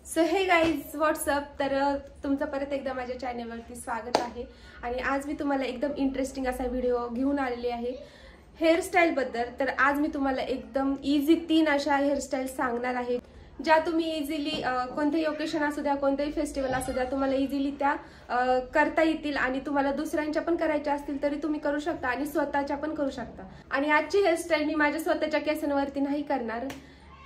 So हे guys WhatsApp. तर तुमचं परत एकदा माझ्या चॅनलवरती स्वागत आहे. आणि आज मी तुम्हाला एकदम इंटरेस्टिंग असा व्हिडिओ घेऊन आलेली आहे हेअरस्टाईल बद्दल. तर आज मी तुम्हाला एकदम इझी 3 अशा हेअरस्टाईल सांगणार आहे ज्या तुम्ही इझिली कोणतेही ओकेशन असू द्या, कोणतेही फेस्टिवल असू द्या, तुम्हाला इझिली त्या करता येतील. आणि तुम्हाला दुसऱ्यांच्या पण करायच्या असतील तरी तुम्ही करू शकता आणि स्वतःच्या पण करू शकता. आणि आजची हेअरस्टाईल मी माझ्या स्वतःच्या केसांवरती नाही करणार,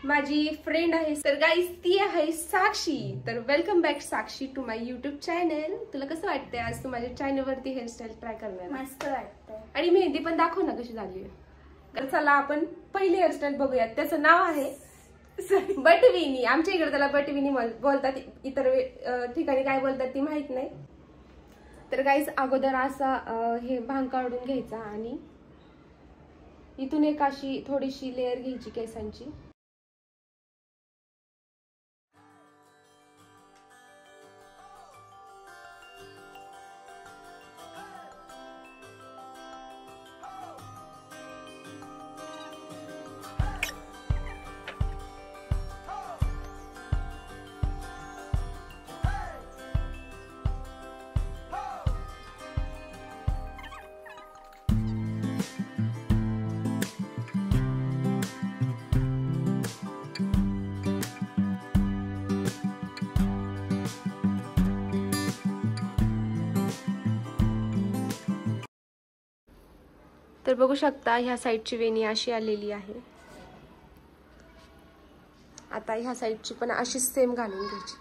माझी फ्रेंड आहे. तर गाईज ती आहे साक्षी. तर welcome back Sakshi to my YouTube channel. तुला कसं वाटतंय आज तू माझ्या चॅनलवरती हेअरस्टाईल ट्राय करणार? मस्त वाटतंय. आणि मेहंदी पण दाखव ना कशी झाली. तर चला आपण पहिली हेअरस्टाईल बघूयात. त्याचं नाव आहे बटविनी. आमच्या इकडे त्याला बटविनी बोलतात, इतर ठिकाणी काय बोलतात ती माहित नाही. तर गाईज अगोदर असा हे भांग काढून घ्यायचा आणि इथून एक अशी थोडीशी लेअर घ्यायची केसांची. तर बघू शकता ह्या साईडची वेणी अशी आलेली आहे. आता ह्या साईडची पण अशीच सेम घालून घ्यायची.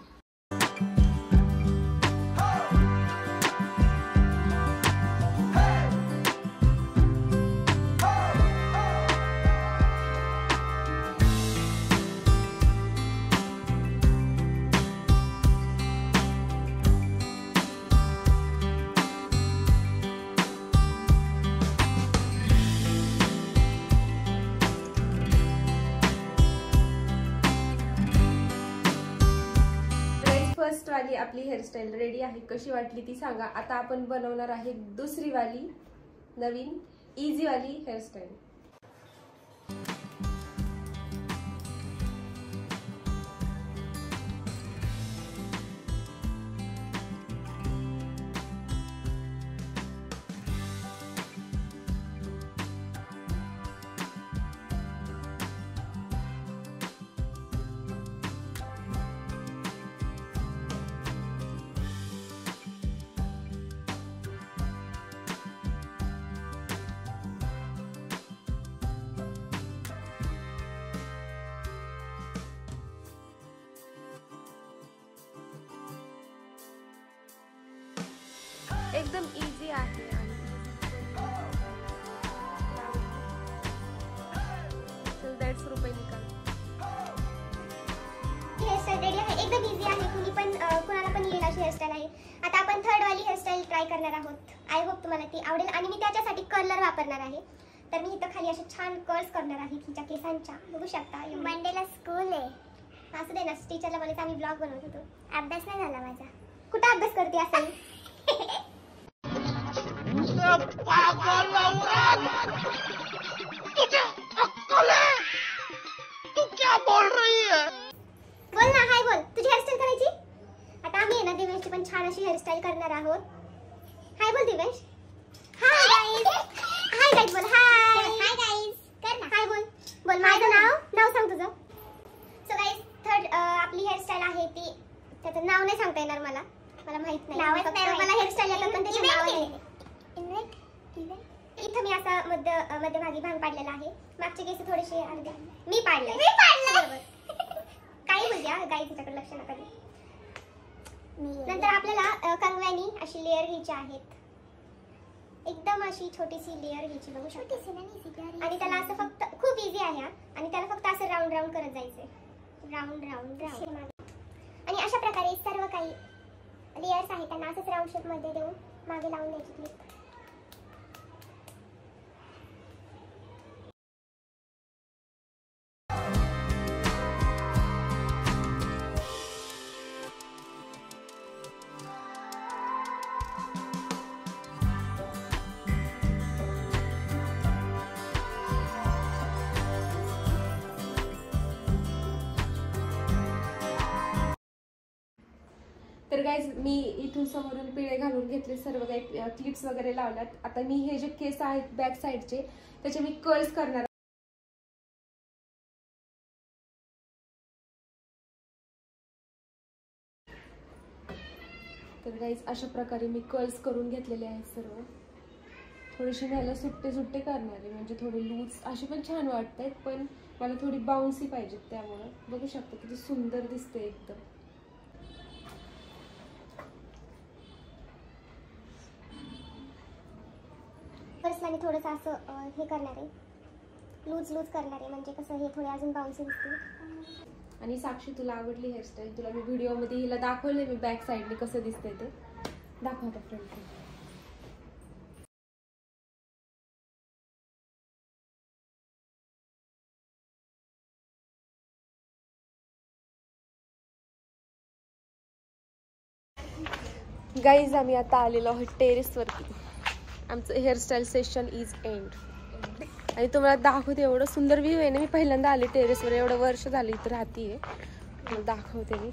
फर्स्ट वाली आपली हेअरस्टाईल रेडी आहे. कशी वाटली ती सांगा. आता आपण बनवणार आहे दुसरी वाली नवीन इझी वाली हेअरस्टाईल. एकदम इझी आहे. ₹100 निकाल. हेअरस्टाईल रेडी आहे. एकदम इझी आहे. कुणी पण कुणाला पण येईल अशी हेअरस्टाईल आहे. आता आपण थर्ड वाली हेअरस्टाईल ट्राय करणार आहोत. आय होप तुम्हाला ती आवडेल. आणि मी त्याच्यासाठी कलर वापरणार आहे. तर मी इथं खाली असे छान कर्ल्स करणार आहे तिच्या केसांच्या. बघू शकता. मंडेला स्कूल आहे. असं दे ना, टीचरला बोलायचं आम्ही ब्लॉग बनवत होतो. अभ्यास नाही झाला माझा. कुठं अभ्यास करते असं? तू क्या बोल रही है? बोल ना, हाय बोल. तुझी हेअरस्टाईल करायची. आता आम्ही आहे ना दिवेशची पण छान अशी हेअरस्टाईल करणार आहोत. हाय बोल Divesh. Hi guys. Hi guys बोल. हाय हाय गाईज. कर ना, हाय बोल. बोल माझं नाव सांग तुझं. सो गाईज थर्ड आपली हेअरस्टाईल आहे ती. त्याचं नाव नाही सांगता येणार मला माहित नाही. मला हेअरस्टाईल येतात पण त्याचं नाव नाही. इथं मी असा मध्यभागी भांग पाडलेला आहे. मागचे केस थोडेसे अर्धे मी पाडले. काही बोलूया गाई, तिच्याकडे लक्ष नका देऊ. नंतर आपल्याला कंगव्यानी अशी लेअर घ्यायची आहेत. एकदम अशी छोटीशी लेअर घ्यायची. बघू शकता. आणि त्याला असं फक्त खूप इझी आहे. आणि त्याला फक्त असं राऊंड राऊंड करत जायचंय. Round round round. आणि अशा प्रकारे सर्व काही लेयर्स आहेत त्यांना असंच राऊंड शेप मध्ये देऊन मागे लावून द्यायची क्लिप. तर गाईज मी इथून समोरून पिळे घालून घेतले, सर्व काही क्लिप्स वगैरे लावल्यात. आता मी हे जे केस आहेत बॅक साईडचे त्याचे मी कर्ल्स करणार. तर गाईज अशा प्रकारे मी कर्ल्स करून घेतलेले आहेत सर्व. थोडेसे मला सुट्टे करणार आहे, म्हणजे थोडे लूज असे पण छान वाटत आहेत, पण मला थोडी बाउन्सी पाहिजेत. त्यामुळे बघू शकता किती सुंदर दिसते एकदम. पर्सनली थोडंसं असं हे करणार आहे, लूज करणार आहे, म्हणजे कसं हे थोडे अजून बाउन्सी दिसते. आणि साक्षी तुला आवडली हेअरस्टाईल? तुला मी व्हिडिओमध्ये हिला दाखवले मी बॅक साईडने कसं दिसतंय ते. दाखवता फ्रंट. गाईज आम्ही आता आलेलो आहोत टेरेसवरती. आमचं हेअरस्टाईल सेशन इज एंड. आणि तुम्हाला दाखवते एवढं सुंदर व्ह्यू आहे ना. मी पहिल्यांदा आले टेरेसवर, एवढं वर्ष झालं इथं राहतीये. दाखवते मी.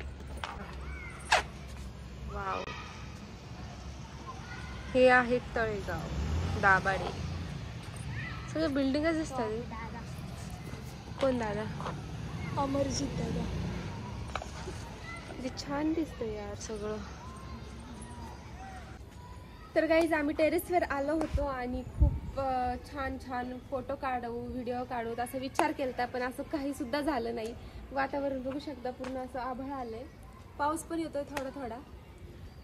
वाव, हे आहे तळेगाव दाभाडे. सगळे बिल्डिंगच दिसतात. कोण दादा? अमरजीत दादा. किती छान दिसतंय यार सगळं. तर गाईज आम्ही टेरेसवर आलो होतो आणि खूप छान फोटो काढू, व्हिडिओ काढू असा विचार केला, पण असं काही सुद्धा झालं नाही. वातावरण बघू शकता, पूर्ण असं आभाळ आलंय, पाऊस पण येतोय थोडा.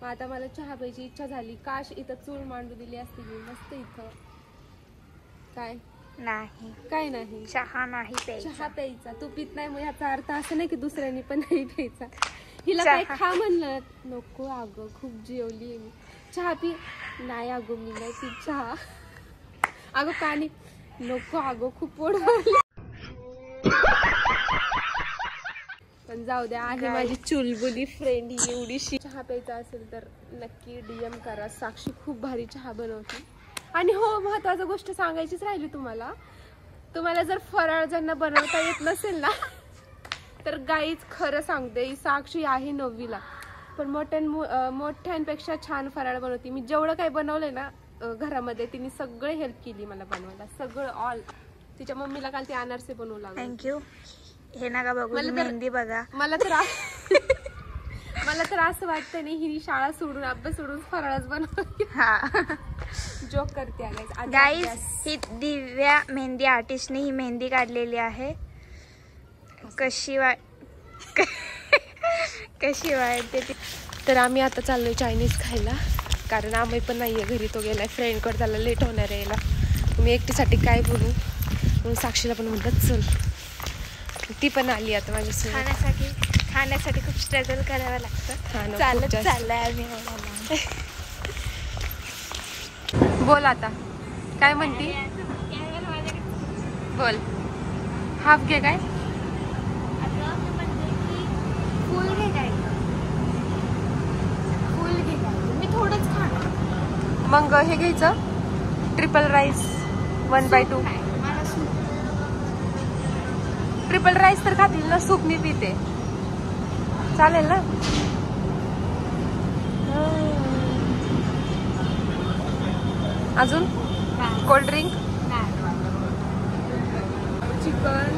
मग आता मला चहा प्यायची इच्छा झाली. काश इथं चूल मांडू दिली असती मी मस्त इथं. काय नाही चहा नाही प्यायचा. चहा प्यायचा. तू पित नाही मग ह्याचा अर्थ असं नाही की दुसऱ्यांनी पण नाही प्यायचा. हिला काय खा म्हणलं, नको अगं खूप जेवली मी. चहा पी. नाही अगं मी नाही पी चहा. अगं पाणी नको अगं खूप पोट भरले. पण जाऊ द्या, आहे माझी चुलबुली फ्रेंड ही एवढीशी. चहा प्यायचा असेल तर नक्की DM करा. साक्षी खूप भारी चहा बनवते. आणि हो, महत्वाची गोष्ट सांगायचीच राहिली तुम्हाला जर फराळ ज्यांना बनवता येत नसेल ना, तर गाईज खरं सांगते, ही साक्षी आहे 9वीला, पण मोठ्यांपेक्षा छान फराळ बनवते. मी जेवढं काही बनवलंय ना घरामध्ये, तिने सगळे हेल्प केली मला बनवायला, सगळं ऑल. तिच्या मम्मीला काल ते अनारसे बनवू लागले. थँक्यू. हे नका बघू, मेहंदी बघा. मला तर असं वाटतं नाही ही शाळा सोडून अभ्यास सोडून फराळच बनवते. जोक करते गाईज. ही दिव्या मेहंदी आर्टिस्टने ही मेहंदी काढलेली आहे. कशी वाटते ती. तर आम्ही आता चाललोय चायनीज खायला, कारण आम्ही पण नाहीये घरी. तो गेलाय फ्रेंडकडे, त्याला लेट होणार आहे यायला. मी एकटीसाठी काय बोलू म्हणून साक्षीला पण म्हटलं चल. ती पण आली आता माझ्यासोबत. खाण्यासाठी खूप स्ट्रगल करावं लागतं. चाललंय आम्ही. बोल आता काय म्हणती, बोल. हाफ घे काय? फुल घे मी थोडंच खाणार. मग हे घ्यायचं ट्रिपल राईस 1/2. ट्रिपल राईस तर खातील ना, सूप मी पिते, चालेल ना? अजून कोल्ड ड्रिंक, चिकन.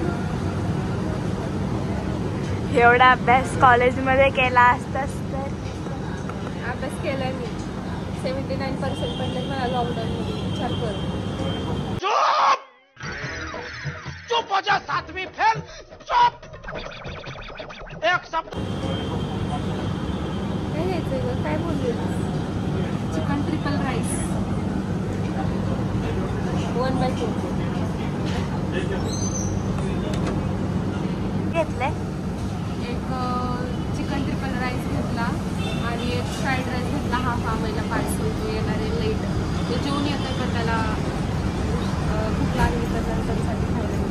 एवढा अभ्यास कॉलेजमध्ये केला असतास तर. अभ्यास केलाय मी. 79% पडले मला लॉकडाऊन मध्ये. विचार कर. चुप हो जा, 7वीं फेल. चुप. एक शब्द. काय घ्यायचंय ग? काय बोलले? चिकन ट्रिपल राईस 1/2 घेतलंय. एक चिकन ट्रिपल राईस घेतला आणि एक फ्राईड राईस घेतला. हाफ आम्हाला पार्सल. तो येणार आहे लेट. तो जेवून येतोय पण त्याला भूक लागली तर त्याच्यासाठी खायला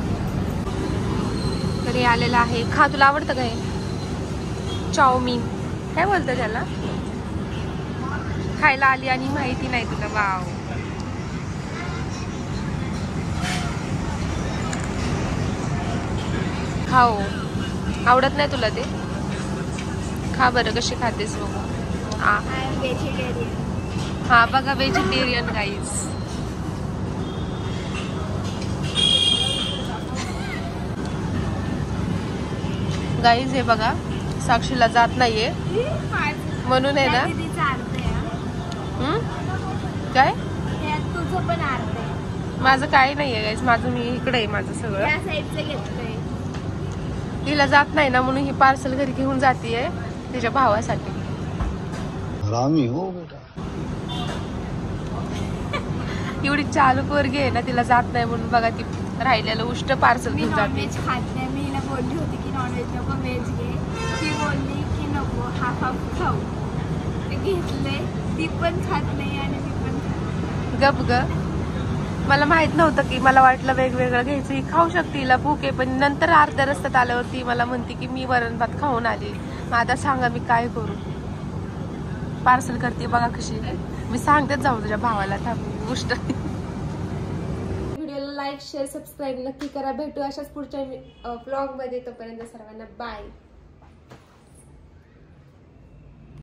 तरी आलेला आहे. खा. तुला आवडतं काय? चाऊमीन काय बोलतं त्याला? खायला आली आणि माहिती नाही तुला. वाव. खाओ. आवडत नाही तुला ते? खा बरं, कशी खातेस बघू. हा बघा व्हेजिटेरियन गाईज. गाईज हे बघा साक्षीला जात नाहीये म्हणून आहे ना. काय तुझं पण अर्ध आहे. माझं काय नाहीये गाईज. माझं मी इकडे आहे माझं सगळं. या साईडचं घेतलंय. तिला जात नाही ना म्हणून ही पार्सल घरी घेऊन जातीये तिच्या भावासाठी. हरामी हो बेटा. एवढी चालू पोरगी आहे ना तिला जात नाही म्हणून बघा ती राहिलेलं उष्ट पार्सल मी घेऊन जाते. नॉनव्हेज खात नाही. मी हिला बोलली होती की नॉनव्हेज नको व्हेज घे. ती बोलली की नको हाफ हाफ खाऊ. ते घेतले. ती पण खात नाही आणि मी पण खात. गप ग. मला माहित नव्हतं की मला वाटलं वेगवेगळं घ्यायचं. ही खाऊ शकते हिला भूक आहे पण नंतर अर्ध्या रस्त्यात आल्यावरती मला म्हणते की मी वरण भात खाऊन आली. मग आता सांगा मी काय करू. पार्सल करते बघा कशी. मी सांगतेच जाऊ तुझ्या भावाला थांब गोष्ट. व्हिडिओला लाईक शेअर सबस्क्राईब नक्की करा. भेटू अशाच पुढच्या व्लॉग मध्ये. तोपर्यंत सर्वांना बाय.